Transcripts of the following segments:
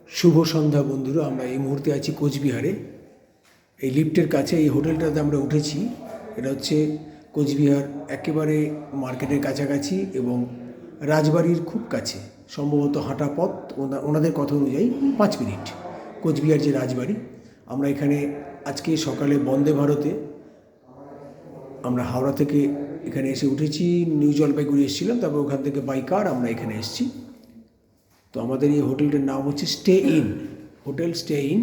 শুভ সন্ধ্যা বন্ধুরা। আমরা এই মুহূর্তে আছি কোচবিহারে। এই লিফটের কাছে এই হোটেলটাতে আমরা উঠেছি। এটা হচ্ছে কোচবিহার একেবারে মার্কেটের কাছাকাছি এবং রাজবাড়ির খুব কাছে, সম্ভবত হাঁটা পথ ওনাদের কথা অনুযায়ী 5 মিনিট কোচবিহার যে রাজবাড়ি। আমরা এখানে আজকে সকালে বন্দে ভারতে আমরা হাওড়া থেকে এখানে এসে উঠেছি। নিউ জলপাইগুড়ি এসেছিলাম, তারপর ওখান থেকে বাই কার আমরা এখানে এসেছি। তো আমাদের এই হোটেলটার নাম হচ্ছে stay in, hotel stay in.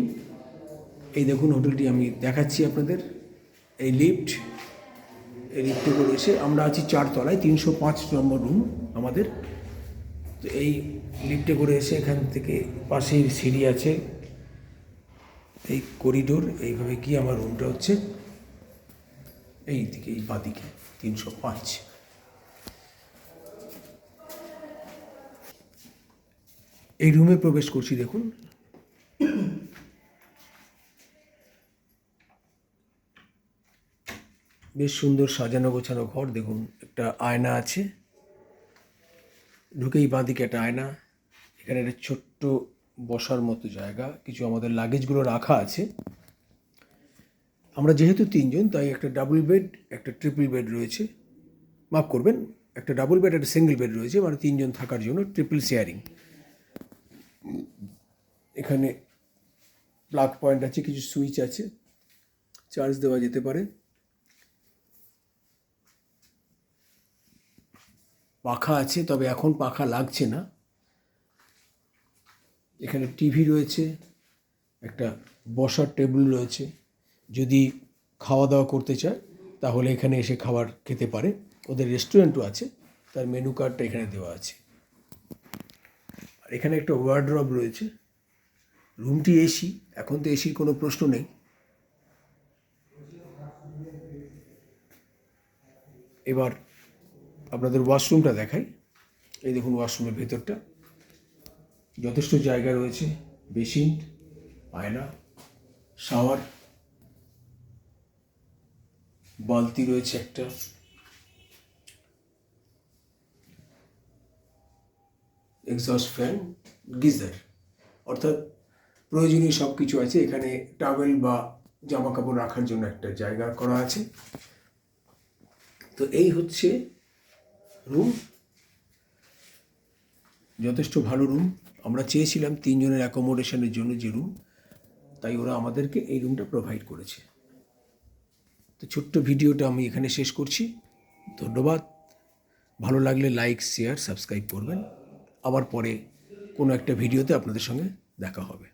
এই দেখুন হোটেলটি আমি দেখাচ্ছি আপনাদের। এই লিফটে করে এসে আমরা আছি 4 তলায়, 305 নম্বর রুম আমাদের। তো এই লিফটে করে এসে এখান থেকে পাশেই সিঁড়ি আছে, এই করিডোর, এইভাবে গিয়ে আমার রুমটা হচ্ছে এই দিকে, এই বাঁদিকে 305। এই রুমে প্রবেশ করছি। দেখুন বেশ সুন্দর সাজানো গোছানো ঘর। দেখুন একটা আয়না আছে, ঢুকেই বাঁদিকে একটা আয়না। এখানে একটা ছোট্ট বসার মতো জায়গা, কিছু আমাদের লাগেজগুলো রাখা আছে। আমরা যেহেতু 3 জন, তাই একটা ডাবল বেড, একটা ট্রিপল বেড রয়েছে। মাফ করবেন, একটা ডাবল বেড, একটা সিঙ্গেল বেড রয়েছে, মানে 3 জন থাকার জন্য ট্রিপল শেয়ারিং। এখানে প্লাগ পয়েন্ট আছে, কিছু সুইচ আছে, চার্জ দেওয়া যেতে পারে। পাখা আছে, তবে এখন পাখা লাগছে না। এখানে টিভি রয়েছে, একটা বসার টেবিল রয়েছে। যদি খাওয়া দাওয়া করতে চায় তাহলে এখানে এসে খাবার খেতে পারে। ওদের রেস্টুরেন্টও আছে, তার মেনু কার্ডটা এখানে দেওয়া আছে। আর এখানে একটা ওয়ার্ডরোব রয়েছে। রুমটি এসি, এখন তো এসির কোনো প্রশ্ন নেই। এবার আপনাদের ওয়াশরুমটা দেখাই। এই দেখুন ওয়াশরুমের ভেতরটা, যথেষ্ট জায়গা রয়েছে। বেসিন, আয়না, শাওয়ার, বালতি রয়েছে একটা, এক্সস্ট ফ্যান, গিজার, অর্থাৎ প্রয়োজনীয় সব কিছু আছে। এখানে টাওয়েল বা জামা কাপড় রাখার জন্য একটা জায়গা করা আছে। তো এই হচ্ছে রুম, যথেষ্ট ভালো রুম। আমরা চেয়েছিলাম 3 জনের অ্যাকোমোডেশনের জন্য যে রুম, তাই ওরা আমাদেরকে এই রুমটা প্রোভাইড করেছে। তো ছোট্ট ভিডিওটা আমি এখানে শেষ করছি। ধন্যবাদ। ভালো লাগলে লাইক, শেয়ার, সাবস্ক্রাইব করবেন। আবার পরে কোনো একটা ভিডিওতে আপনাদের সঙ্গে দেখা হবে।